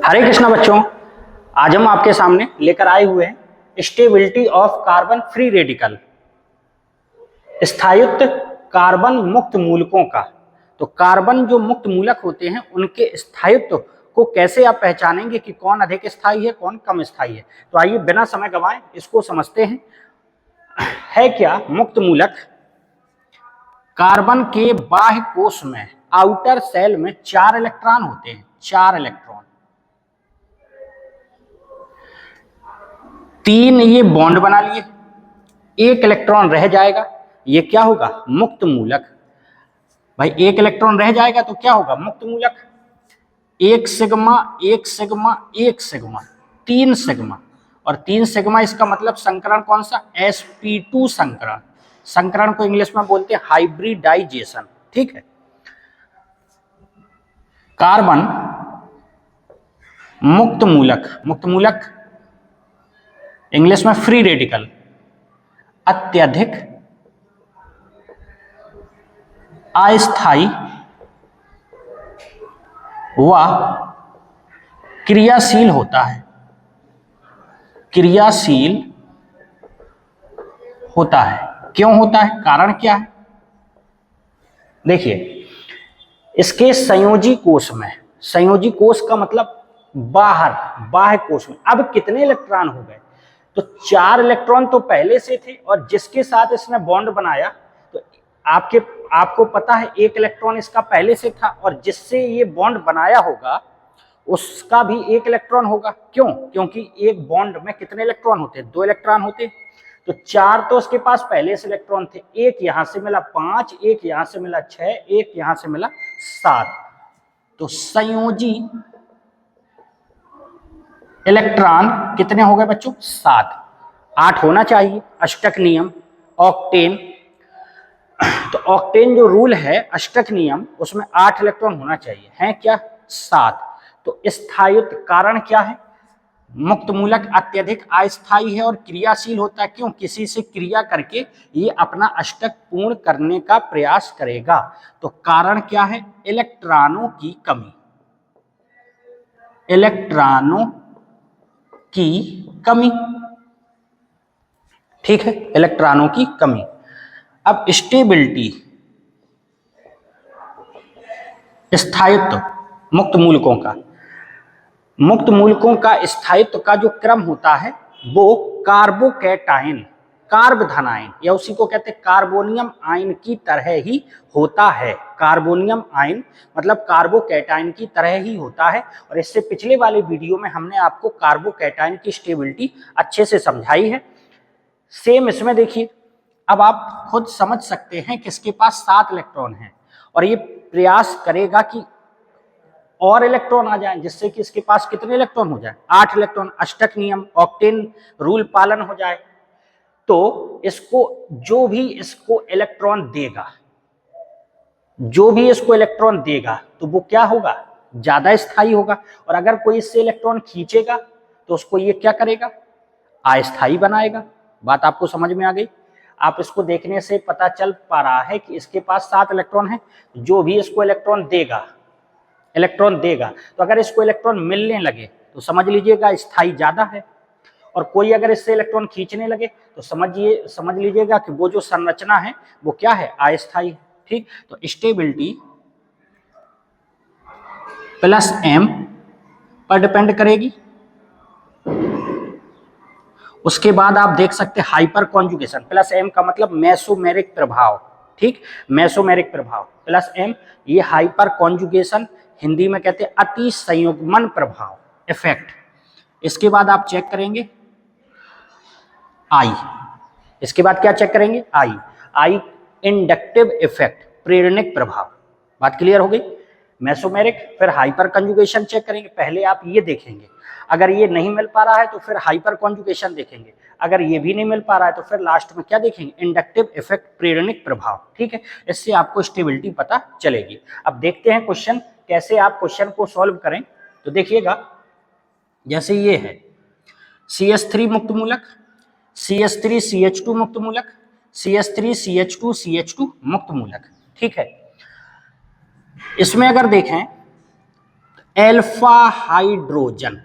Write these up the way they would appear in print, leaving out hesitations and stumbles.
हरे कृष्णा बच्चों, आज हम आपके सामने लेकर आए हुए हैं stability of carbon free radical, स्थायित्व कार्बन मुक्त मूलकों का। तो कार्बन जो मुक्त मूलक होते हैं उनके स्थायित्व को कैसे आप पहचानेंगे कि कौन अधिक स्थायी है कौन कम स्थायी है। तो आइए बिना समय गंवाए इसको समझते हैं। है क्या मुक्त मूलक? कार्बन के बाह्य कोश में आउटर सेल में 4 इलेक्ट्रॉन होते हैं, 4 इलेक्ट्रॉन, 3 ये बॉन्ड बना लिए, 1 इलेक्ट्रॉन रह जाएगा, ये क्या होगा? मुक्त मूलक। भाई 1 इलेक्ट्रॉन रह जाएगा तो क्या होगा? मुक्त मूलक। 1 सिग्मा 1 सिग्मा 1 सिग्मा 3 सिग्मा और 3 सिग्मा, इसका मतलब संकरण कौन सा? sp2 संकरण। संकरण को इंग्लिश में बोलते हैं हाइब्रिडाइजेशन। ठीक है। कार्बन मुक्त मूलक, मुक्त मूलक इंग्लिश में फ्री रेडिकल, अत्यधिक अस्थायी व क्रियाशील होता है, क्रियाशील होता है। क्यों होता है? कारण क्या है? देखिए, इसके संयोजी कोश में, संयोजी कोश का मतलब बाहर, बाह्य कोश में अब कितने इलेक्ट्रॉन हो गए? तो 4 इलेक्ट्रॉन तो पहले से थे और जिसके साथ इसने बॉन्ड बनाया तो आपको पता है 1 इलेक्ट्रॉन इसका पहले से था और जिससे ये बॉन्ड बनाया होगा उसका भी 1 इलेक्ट्रॉन होगा। क्यों? क्योंकि एक बॉन्ड में कितने इलेक्ट्रॉन होते? 2 इलेक्ट्रॉन होते। तो 4 तो उसके पास पहले से इलेक्ट्रॉन थे, 1 यहां से मिला 5, 1 यहां से मिला 6, 1 यहां से मिला 7। तो संयोजी इलेक्ट्रॉन कितने हो गए बच्चों? 7। 8 होना चाहिए, अष्टक नियम, ऑक्टेन। तो ऑक्टेन जो रूल है, अष्टक नियम, उसमें 8 इलेक्ट्रॉन होना चाहिए, है क्या? 7। तो स्थायित्व कारण क्या है? मुक्त मूलक अत्यधिक अस्थायी है और क्रियाशील होता है। क्यों? किसी से क्रिया करके ये अपना अष्टक पूर्ण करने का प्रयास करेगा। तो कारण क्या है? इलेक्ट्रॉनों की कमी, इलेक्ट्रॉनों की कमी। ठीक है, इलेक्ट्रॉनों की कमी। अब स्टेबिलिटी, स्थायित्व मुक्त मूलकों का, मुक्त मूलकों का स्थायित्व का जो क्रम होता है वो कार्बोकैटायन, कार्ब आयन या उसी को कहते हैं कार्बोनियम आयन की तरह ही होता है। कार्बोनियम आयन मतलब कार्बोकैटायन की तरह ही होता है। और इससे पिछले वाले वीडियो में हमने आपको कार्बोकैटायन की स्टेबिलिटी अच्छे से समझाई है। सेम इसमें देखिए, अब आप खुद समझ सकते हैं कि इसके पास 7 इलेक्ट्रॉन हैं और ये प्रयास करेगा कि और इलेक्ट्रॉन आ जाए जिससे कि इसके पास कितने इलेक्ट्रॉन हो जाए? 8 इलेक्ट्रॉन। अष्टक नियम, ऑक्टेन रूल पालन हो जाए। तो इसको जो भी इसको इलेक्ट्रॉन देगा, जो भी इसको इलेक्ट्रॉन देगा तो वो क्या होगा? ज्यादा स्थायी होगा। और अगर कोई इससे इलेक्ट्रॉन खींचेगा तो उसको ये क्या करेगा? अस्थायी बनाएगा। बात आपको समझ में आ गई? आप इसको देखने से पता चल पा रहा है कि इसके पास 7 इलेक्ट्रॉन है। जो भी इसको इलेक्ट्रॉन देगा, तो अगर इसको इलेक्ट्रॉन मिलने लगे तो समझ लीजिएगा स्थायी ज्यादा है। और कोई अगर इससे इलेक्ट्रॉन खींचने लगे तो समझ लीजिएगा कि वो जो संरचना है वो क्या है? अस्थायी। ठीक, तो स्टेबिलिटी प्लस m पर डिपेंड करेगी। उसके बाद आप देख सकते हैं हाइपर कॉन्जुगेशन, प्लस m का मतलब मेसोमेरिक प्रभाव। ठीक, मेसोमेरिक प्रभाव प्लस m, ये हाइपर कॉन्जुगेशन, हिंदी में कहते हैं अति संयुग्मन प्रभाव, इफेक्ट। इसके बाद आप चेक करेंगे I, इसके बाद क्या चेक करेंगे? I इंडक्टिव इफेक्ट, प्रेरणिक प्रभाव। बात क्लियर हो गई? मेसोमेरिक, फिर हाइपर कॉन्जुगेशन चेक करेंगे। पहले आप ये देखेंगे, अगर ये नहीं मिल पा रहा है तो फिर हाइपर कॉन्जुगेशन देखेंगे, अगर ये भी नहीं मिल पा रहा है तो फिर लास्ट में क्या देखेंगे? इंडक्टिव इफेक्ट, प्रेरणिक प्रभाव। ठीक है, इससे आपको स्टेबिलिटी पता चलेगी। अब देखते हैं क्वेश्चन, कैसे आप क्वेश्चन को सॉल्व करें। तो देखिएगा, जैसे ये है CH3 मुक्त मूलक, CH3 CH2 मुक्त मूलक, CH3 CH2 CH2 मुक्त मूलक। ठीक है, इसमें अगर देखें एल्फा हाइड्रोजन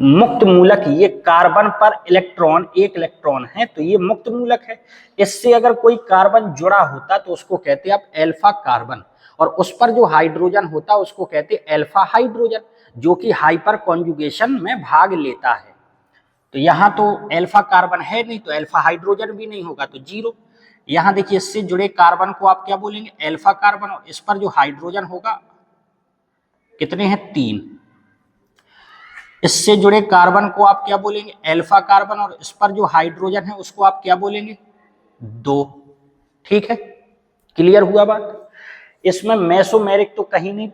मुक्त मूलक, ये कार्बन पर इलेक्ट्रॉन, एक इलेक्ट्रॉन है तो ये मुक्त मूलक है। इससे अगर कोई कार्बन जुड़ा होता तो उसको कहते हैं आप एल्फा कार्बन, और उस पर जो हाइड्रोजन होता उसको कहते हैं एल्फा हाइड्रोजन, जो कि हाइपर कॉन्जुगेशन में भाग लेता है। तो यहाँ तो एल्फा कार्बन है नहीं तो एल्फा हाइड्रोजन भी नहीं होगा, तो जीरो। यहाँ देखिए इससे जुड़े कार्बन को आप क्या बोलेंगे, एल्फा कार्बन, और इस पर जो हाइड्रोजन होगा कितने हैं, 3। इससे जुड़े कार्बन को आप क्या बोलेंगे, एल्फा कार्बन, और इस पर जो हाइड्रोजन है उसको आप क्या बोलेंगे, 2। ठीक है, क्लियर हुआ बात। इसमें मेसोमेरिक तो कहीं नहीं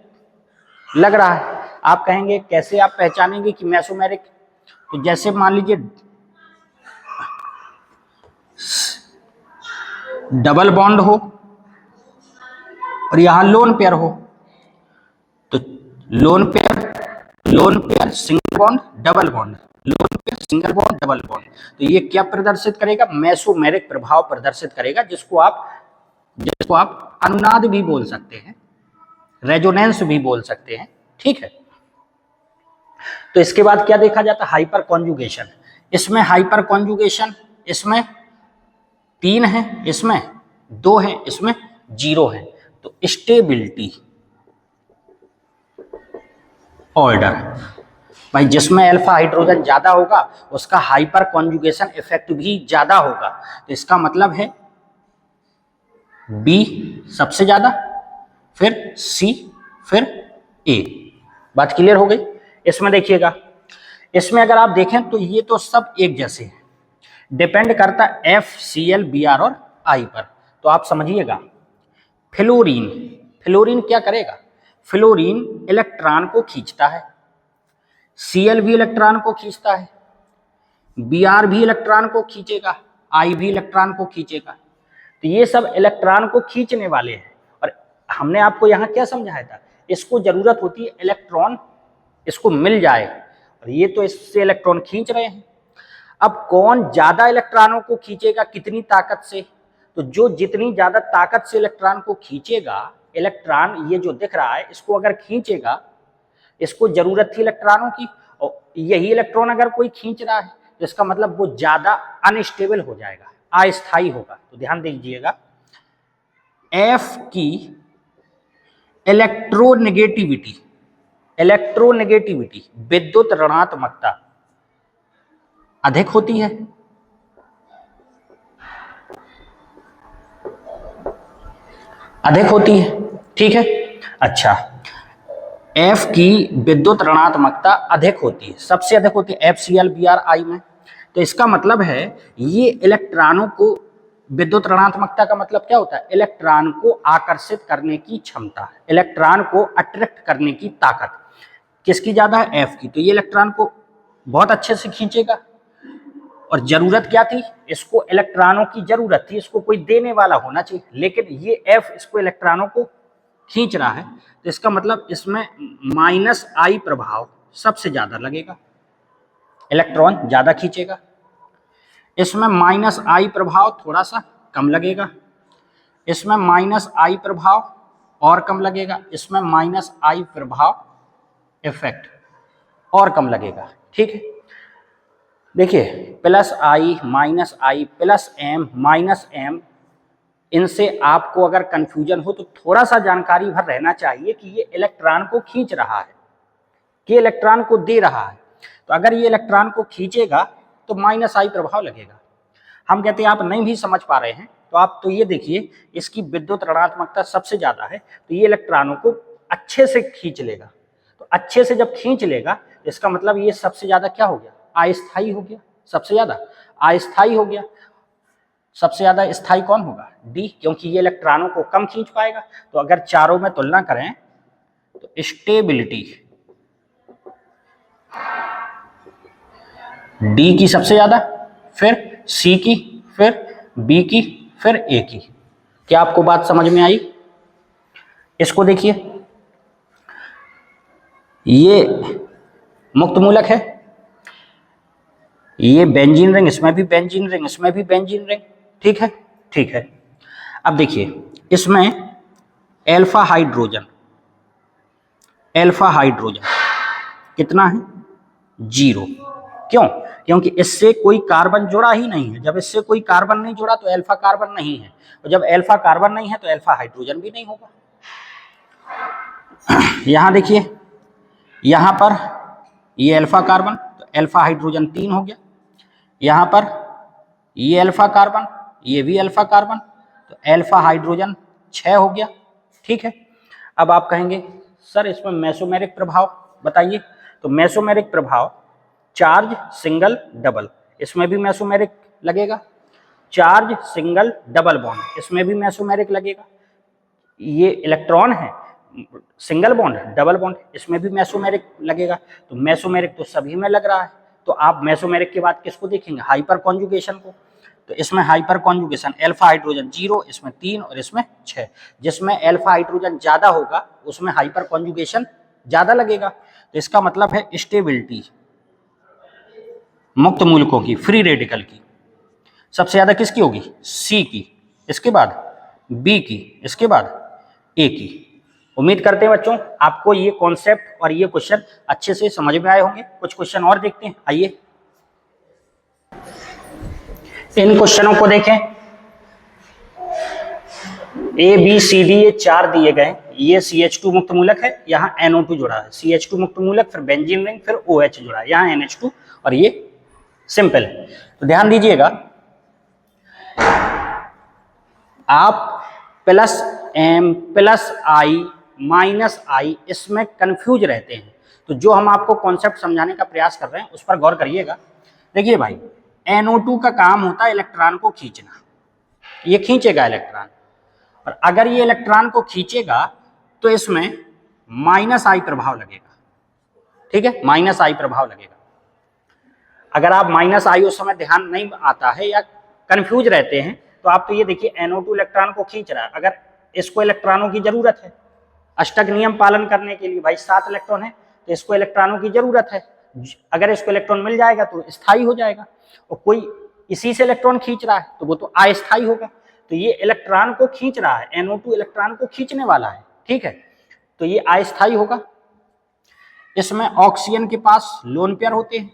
लग रहा है। आप कहेंगे कैसे आप पहचानेंगे कि मेसोमेरिक, तो जैसे मान लीजिए डबल बॉन्ड हो और यहां लोन पेयर हो, तो lone pair single bond double bond, lone pair single bond double bond, तो ये क्या प्रदर्शित करेगा, मेसोमेरिक प्रभाव प्रदर्शित करेगा, जिसको आप अनुनाद भी बोल सकते हैं, रेजोनेंस भी बोल सकते हैं। ठीक है, तो इसके बाद क्या देखा जाता है, हाइपर कॉन्जुगेशन। इसमें हाइपर कॉन्जुगेशन, इसमें 3 है, इसमें 2 है, इसमें 0 है। तो स्टेबिलिटी ऑर्डर, भाई जिसमें अल्फा हाइड्रोजन ज्यादा होगा उसका हाइपर कॉन्जुगेशन इफेक्ट भी ज्यादा होगा, तो इसका मतलब है बी सबसे ज्यादा, फिर सी, फिर ए। बात क्लियर हो गई। इसमें देखिएगा, इसमें अगर आप देखें तो ये तो सब एक जैसे हैं, डिपेंड करता है FCl Br और I पर। तो आप समझिएगा, फ्लोरीन क्या करेगा, फ्लोरीन इलेक्ट्रॉन को खींचता है, Cl भी इलेक्ट्रॉन को खींचता है, Br भी इलेक्ट्रॉन को खींचेगा, I भी इलेक्ट्रॉन को खींचेगा। तो ये सब इलेक्ट्रॉन को खींचने वाले हैं। और हमने आपको यहाँ क्या समझाया था, इसको जरूरत होती है इलेक्ट्रॉन इसको मिल जाए, और ये तो इससे इलेक्ट्रॉन खींच रहे हैं। अब कौन ज्यादा इलेक्ट्रॉनों को खींचेगा, कितनी ताकत से, तो जो जितनी ज्यादा ताकत से इलेक्ट्रॉन को खींचेगा, इलेक्ट्रॉन ये जो दिख रहा है इसको अगर खींचेगा, इसको जरूरत थी इलेक्ट्रॉनों की, और यही इलेक्ट्रॉन अगर कोई खींच रहा है तो इसका मतलब वो ज्यादा अनस्टेबल हो जाएगा, अस्थायी होगा। तो ध्यान दीजिएगा, F की इलेक्ट्रोनेगेटिविटी विद्युत ऋणात्मकता अधिक होती है, ठीक है। अच्छा, F की विद्युत ऋणात्मकता अधिक होती है, सबसे अधिक होती है FCl Br I में। तो इसका मतलब है ये इलेक्ट्रॉनों को, विद्युत ऋणात्मकता का मतलब क्या होता है, इलेक्ट्रॉन को आकर्षित करने की क्षमता, इलेक्ट्रॉन को अट्रैक्ट करने की ताकत किसकी ज्यादा है, F की। तो ये इलेक्ट्रॉन को बहुत अच्छे से खींचेगा, और जरूरत क्या थी, इसको इलेक्ट्रॉनों की जरूरत थी, इसको कोई देने वाला होना चाहिए, लेकिन ये F इसको इलेक्ट्रॉनों को खींच रहा है, तो इसका मतलब इसमें -I प्रभाव सबसे ज्यादा लगेगा, इलेक्ट्रॉन ज्यादा खींचेगा। इसमें -I प्रभाव थोड़ा सा कम लगेगा, इसमें -I प्रभाव और कम लगेगा, इसमें -I प्रभाव इफेक्ट और कम लगेगा। ठीक है, देखिए +I -I +M -M, इनसे आपको अगर कंफ्यूजन हो तो थोड़ा सा जानकारी भर रहना चाहिए कि ये इलेक्ट्रॉन को खींच रहा है कि इलेक्ट्रॉन को दे रहा है। तो अगर ये इलेक्ट्रॉन को खींचेगा तो -I प्रभाव लगेगा। हम कहते हैं आप नहीं भी समझ पा रहे हैं तो आप तो ये देखिए, इसकी विद्युत ऋणात्मकता सबसे ज्यादा है, तो ये इलेक्ट्रॉनों को अच्छे से खींच लेगा। तो अच्छे से जब खींच लेगा इसका मतलब ये सबसे ज्यादा क्या हो गया, अस्थायी हो गया, सबसे ज्यादा अस्थायी हो गया। सबसे ज्यादा स्थायी कौन होगा, डी, क्योंकि ये इलेक्ट्रॉनों को कम खींच पाएगा। तो अगर चारों में तुलना करें तो स्टेबिलिटी डी की सबसे ज्यादा, फिर सी की, फिर बी की, फिर ए की। क्या आपको बात समझ में आई? इसको देखिए, ये मुक्त मूलक है, ये बेंजीन रिंग, इसमें भी बेंजीन रिंग, इसमें भी बेंजीन रिंग। ठीक है, ठीक है। अब देखिए इसमें अल्फा हाइड्रोजन अल्फा हाइड्रोजन कितना है, 0। क्यों? क्योंकि इससे कोई कार्बन जुड़ा ही नहीं है। जब इससे कोई कार्बन नहीं जुड़ा तो अल्फा कार्बन नहीं है, और जब अल्फा कार्बन नहीं है तो अल्फा हाइड्रोजन भी नहीं होगा। यहां देखिए, यहां पर ये अल्फा कार्बन, तो अल्फा हाइड्रोजन 3 हो गया। यहां पर ये अल्फा कार्बन, ये भी अल्फा कार्बन, तो अल्फा हाइड्रोजन 6 हो गया। ठीक है। अब आप कहेंगे सर इसमें मेसोमेरिक प्रभाव बताइए। तो मेसोमेरिक प्रभाव, चार्ज सिंगल डबल, इसमें भी मेसोमेरिक लगेगा। चार्ज सिंगल डबल बॉन्ड, इसमें भी मेसोमेरिक लगेगा। ये इलेक्ट्रॉन है, सिंगल बॉन्ड डबल बॉन्ड, इसमें भी मेसोमेरिक लगेगा। तो मेसोमेरिक तो सभी में लग रहा है। तो आप मेसोमेरिक के बाद किसको देखेंगे, हाइपर कॉन्जुगेशन को। तो इसमें हाइपर कॉन्जुगेशन, अल्फा हाइड्रोजन 0, इसमें 3 और इसमें 6। जिसमें अल्फा हाइड्रोजन ज्यादा होगा उसमें हाइपर कॉन्जुगेशन ज्यादा लगेगा। तो इसका मतलब है स्टेबिलिटी मुक्त मूलकों की, फ्री रेडिकल की सबसे ज्यादा किसकी होगी, सी की, इसके बाद बी की, इसके बाद ए की। उम्मीद करते हैं बच्चों आपको ये कॉन्सेप्ट और ये क्वेश्चन अच्छे से समझ में आए होंगे। कुछ क्वेश्चन और देखते हैं, आइए इन क्वेश्चनों को देखें। ए बी सी डी ये 4 दिए गए। ये CH2 मुक्त मूलक है, यहाँ NO2 जुड़ा है, CH2 मुक्त मूलक, फिर बेंजीन रिंग, फिर OH जुड़ा है, यहाँ NH2 और ये सिंपल है। तो ध्यान दीजिएगा, आप plus M plus I minus I इसमें कंफ्यूज रहते हैं। तो जो हम आपको कॉन्सेप्ट समझाने का प्रयास कर रहे हैं उस पर गौर करिएगा। देखिए भाई, NO2 का काम होता है इलेक्ट्रॉन को खींचना, ये खींचेगा इलेक्ट्रॉन, और अगर ये इलेक्ट्रॉन को खींचेगा तो इसमें माइनस I प्रभाव लगेगा। ठीक है, माइनस I प्रभाव लगेगा। अगर आप माइनस I उस समय ध्यान नहीं आता है या कंफ्यूज रहते हैं तो आप तो ये देखिए NO2 इलेक्ट्रॉन को खींच रहा है, अगर इसको इलेक्ट्रॉनों की जरूरत है अष्टक नियम पालन करने के लिए, भाई 7 इलेक्ट्रॉन है तो इसको इलेक्ट्रॉनों की जरूरत है। अगर इसको इलेक्ट्रॉन मिल जाएगा तो स्थायी हो जाएगा, और कोई इसी से इलेक्ट्रॉन खींच रहा है तो वो तो अस्थायी होगा। तो ये इलेक्ट्रॉन को खींच रहा है, NO2 इलेक्ट्रॉन को खींचने वाला है। ठीक है, तो ये अस्थायी होगा। इसमें ऑक्सीजन के पास लोन पेयर होते हैं।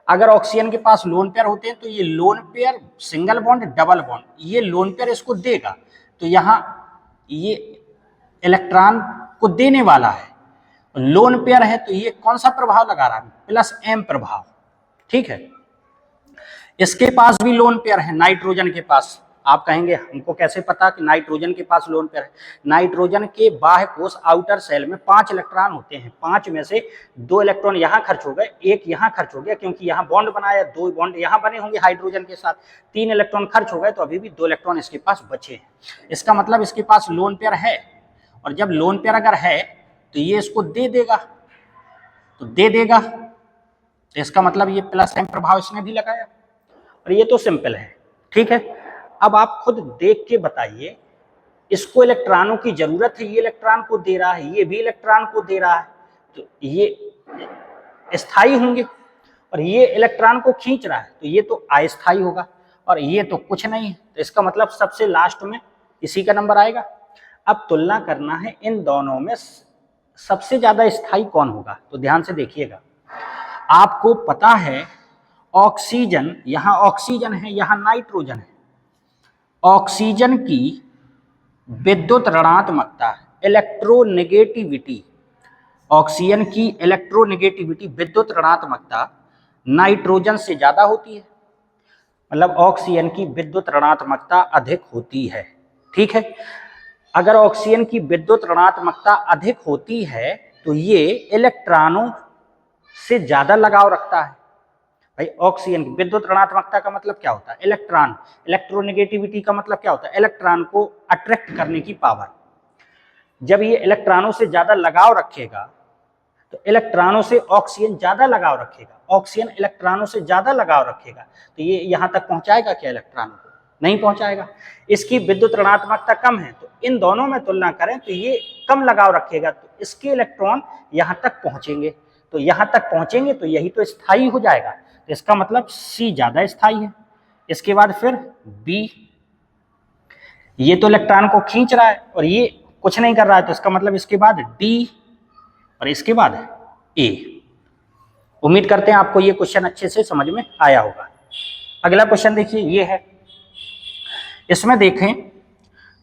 अगर ऑक्सीजन के पास लोन पेयर होते हैं तो ये lone pair single bond double bond, ये लोन पेयर इसको देगा, तो यहाँ ये इलेक्ट्रॉन को देने वाला है। लोन पेयर है तो ये कौन सा प्रभाव लगा रहा है, प्लस M प्रभाव। ठीक है, इसके पास भी लोन पेयर है, नाइट्रोजन के पास। आप कहेंगे हमको कैसे पता कि नाइट्रोजन के पास लोन पेयर है। नाइट्रोजन के बाह्य कोश आउटर सेल में 5 इलेक्ट्रॉन होते हैं। 5 में से 2 इलेक्ट्रॉन यहाँ खर्च हो गए, 1 यहाँ खर्च हो गया क्योंकि यहाँ बॉन्ड बनाया, 2 बॉन्ड यहाँ बने होंगे हाइड्रोजन के साथ, 3 इलेक्ट्रॉन खर्च हो गए, तो अभी भी 2 इलेक्ट्रॉन इसके पास बचे हैं। इसका मतलब इसके पास लोन पेयर है, और जब लोन पेयर अगर है तो ये इसको दे देगा, तो दे देगा, तो इसका मतलब ये प्लस M प्रभाव इसने भी लगाया, और ये तो सिंपल है। ठीक है, अब आप खुद देख के बताइए, इसको इलेक्ट्रॉनों की जरूरत है, ये इलेक्ट्रॉन को दे रहा है, ये भी इलेक्ट्रॉन को दे रहा है, तो ये स्थायी होंगे, और ये इलेक्ट्रॉन को खींच रहा है तो ये तो अस्थायी होगा, और ये तो कुछ नहीं है। तो इसका मतलब सबसे लास्ट में इसी का नंबर आएगा। अब तुलना करना है इन दोनों में सबसे ज्यादा स्थायी कौन होगा। तो ध्यान से देखिएगा, आपको पता है ऑक्सीजन, यहां ऑक्सीजन है, यहां नाइट्रोजन है। ऑक्सीजन की विद्युत ऋणात्मकता, इलेक्ट्रोनेगेटिविटी, ऑक्सीजन की इलेक्ट्रोनेगेटिविटी विद्युत ऋणात्मकता नाइट्रोजन से ज्यादा होती है। मतलब ऑक्सीजन की विद्युत ऋणात्मकता अधिक होती है। ठीक है, अगर ऑक्सीजन की विद्युत ऋणात्मकता अधिक होती है तो ये इलेक्ट्रॉनों से ज्यादा लगाव रखता है। भाई ऑक्सीजन की विद्युत ऋणात्मकता का मतलब क्या होता है, इलेक्ट्रॉन। इलेक्ट्रोनेगेटिविटी का मतलब क्या होता है, इलेक्ट्रॉन को अट्रैक्ट करने की पावर। जब ये इलेक्ट्रॉनों से ज्यादा लगाव रखेगा तो इलेक्ट्रॉनों से ऑक्सीजन ज्यादा लगाव रखेगा, ऑक्सीजन इलेक्ट्रॉनों से ज्यादा लगाव रखेगा, तो ये यहां तक पहुंचाएगा क्या इलेक्ट्रॉनों को, नहीं पहुंचाएगा। इसकी विद्युत ऋणात्मकता कम है, तो इन दोनों में तुलना करें तो ये कम लगाव रखेगा, तो इसके इलेक्ट्रॉन यहां तक पहुंचेंगे, तो यहां तक पहुंचेंगे तो यही तो स्थायी हो जाएगा। तो इसका मतलब C ज्यादा स्थायी है। इसके बाद फिर B, ये तो इलेक्ट्रॉन को खींच रहा है और ये कुछ नहीं कर रहा है, तो इसका मतलब इसके बाद D, और इसके बाद ए। उम्मीद करते हैं आपको ये क्वेश्चन अच्छे से समझ में आया होगा। अगला क्वेश्चन देखिए, ये है, इसमें देखें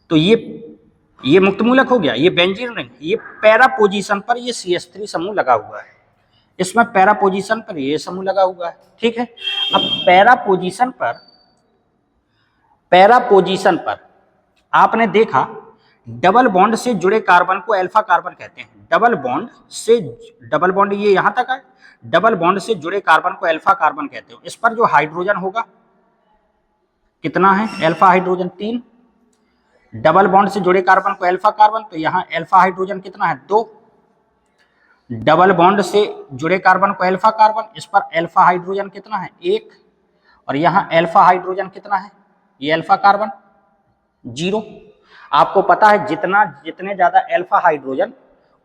तो ये मुक्त मूलक हो गया, ये बेंजीन रिंग, ये पैरा पोजीशन पर ये CH3 समूह लगा हुआ है, इसमें पैरा पोजीशन पर ये समूह लगा हुआ है, ठीक है। अब पैरा पोजीशन पर आपने देखा डबल बॉन्ड से जुड़े कार्बन को अल्फा कार्बन कहते हैं। डबल बॉन्ड ये यहां तक है, डबल बॉन्ड से जुड़े कार्बन को अल्फा कार्बन कहते हैं। इस पर जो हाइड्रोजन होगा कितना है, अल्फा हाइड्रोजन 3। डबल बॉन्ड से जुड़े कार्बन को अल्फा कार्बन, तो यहाँ अल्फा हाइड्रोजन कितना है, 2। डबल बॉन्ड से जुड़े कार्बन को अल्फा कार्बन, इस पर अल्फा हाइड्रोजन कितना है, 1। और यहाँ अल्फा हाइड्रोजन कितना है, ये अल्फा कार्बन 0। आपको पता है जितने ज्यादा अल्फा हाइड्रोजन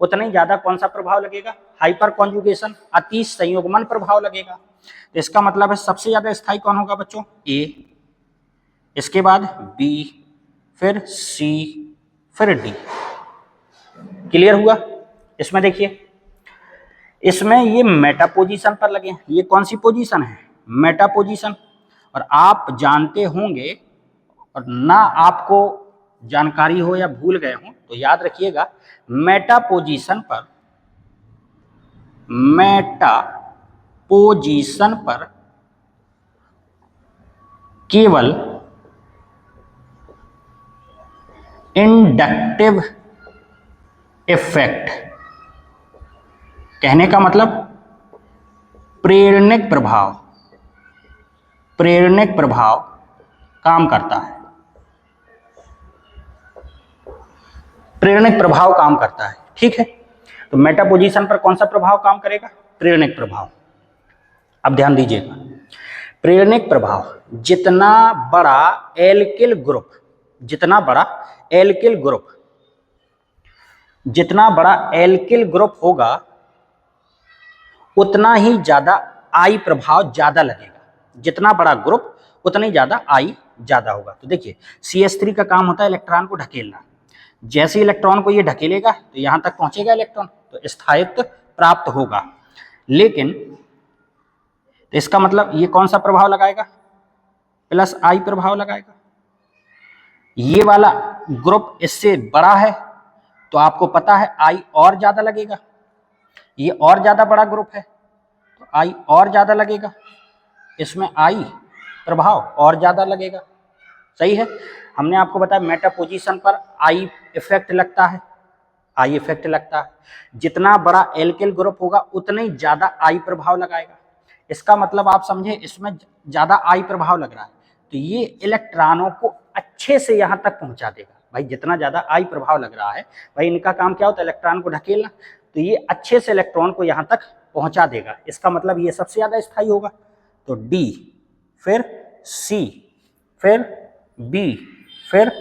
उतना ही ज्यादा कौन सा प्रभाव लगेगा, हाइपर कॉन्जुगेशन, अति संयुग्मन प्रभाव लगेगा। तो इसका मतलब है सबसे ज्यादा स्थायी कौन होगा बच्चों, ए, इसके बाद बी, फिर सी, फिर डी। क्लियर हुआ। इसमें देखिए, इसमें ये मेटा पोजीशन पर लगे, ये कौन सी पोजीशन है, मेटा पोजीशन। और आप जानते होंगे, और ना आपको जानकारी हो या भूल गए हो तो याद रखिएगा, मेटा पोजीशन पर केवल इंडक्टिव इफेक्ट, कहने का मतलब प्रेरणिक प्रभाव काम करता है, प्रेरणिक प्रभाव काम करता है, ठीक है। तो मेटा पोजीशन पर कौन सा प्रभाव काम करेगा, प्रेरणिक प्रभाव। अब ध्यान दीजिएगा, प्रेरणिक प्रभाव, जितना बड़ा एल्किल ग्रुप होगा उतना ही ज्यादा आई प्रभाव ज्यादा लगेगा। जितना बड़ा ग्रुप उतना ही ज्यादा आई ज्यादा होगा। तो देखिए, CH3 का काम होता है इलेक्ट्रॉन को ढकेलना। जैसे इलेक्ट्रॉन को ये ढकेलेगा तो यहां तक पहुंचेगा इलेक्ट्रॉन, तो स्थायित्व प्राप्त होगा। लेकिन तो इसका मतलब ये कौन सा प्रभाव लगाएगा, प्लस आई प्रभाव लगाएगा। ये वाला ग्रुप इससे बड़ा है तो आपको पता है आई और ज्यादा लगेगा। ये और ज्यादा बड़ा ग्रुप है तो आई और ज्यादा लगेगा, इसमें आई प्रभाव और ज्यादा लगेगा। सही है। हमने आपको बताया मेटा पोजीशन पर आई इफेक्ट लगता है, जितना बड़ा एल्किल ग्रुप होगा उतना ही ज्यादा आई प्रभाव लगाएगा। इसका मतलब आप समझे, इसमें ज्यादा आई प्रभाव लग रहा है तो ये इलेक्ट्रॉनों को अच्छे से यहां तक पहुंचा देगा। भाई जितना ज्यादा आई प्रभाव लग रहा है, भाई इनका काम क्या होता है, इलेक्ट्रॉन को ढकेलना, तो ये अच्छे से इलेक्ट्रॉन को यहां तक पहुंचा देगा। इसका मतलब ये सबसे ज्यादा स्थायी होगा। तो डी, फिर सी, फिर बी, फिर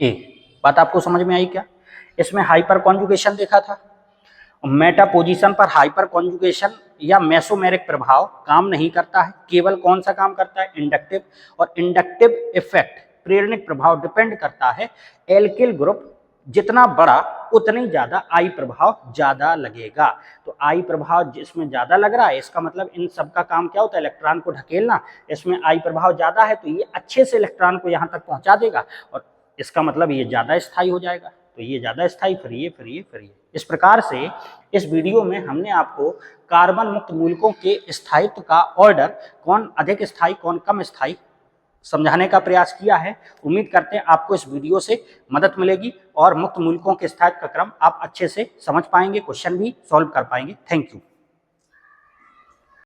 ए। बात आपको समझ में आई क्या। इसमें हाइपर कॉन्जुगेशन देखा था, मेटा पोजीशन पर हाइपर कॉन्जुगेशन या मेसोमेरिक प्रभाव काम नहीं करता है। केवल कौन सा काम करता है, इंडक्टिव। और इंडक्टिव इफेक्ट, प्रेरणिक प्रभाव, डिपेंड करता है एल्किल ग्रुप जितना बड़ा उतनी ज्यादा आई प्रभाव ज्यादा लगेगा। तो आई प्रभाव जिसमें ज्यादा लग रहा है, इसका मतलब इन सब का काम क्या होता है, इलेक्ट्रॉन को ढकेलना। इसमें आई प्रभाव ज्यादा है तो ये अच्छे से इलेक्ट्रॉन को यहाँ तक पहुंचा देगा और इसका मतलब ये ज्यादा स्थायी हो जाएगा। तो ये ज्यादा स्थायी, फिर ये। इस प्रकार से इस वीडियो में हमने आपको कार्बन मुक्त मूलकों के स्थायित्व का ऑर्डर, कौन अधिक स्थायी कौन कम स्थायी, समझाने का प्रयास किया है। उम्मीद करते हैं आपको इस वीडियो से मदद मिलेगी और मुक्त मूलकों के स्थायित्व का क्रम आप अच्छे से समझ पाएंगे, क्वेश्चन भी सॉल्व कर पाएंगे। Thank you.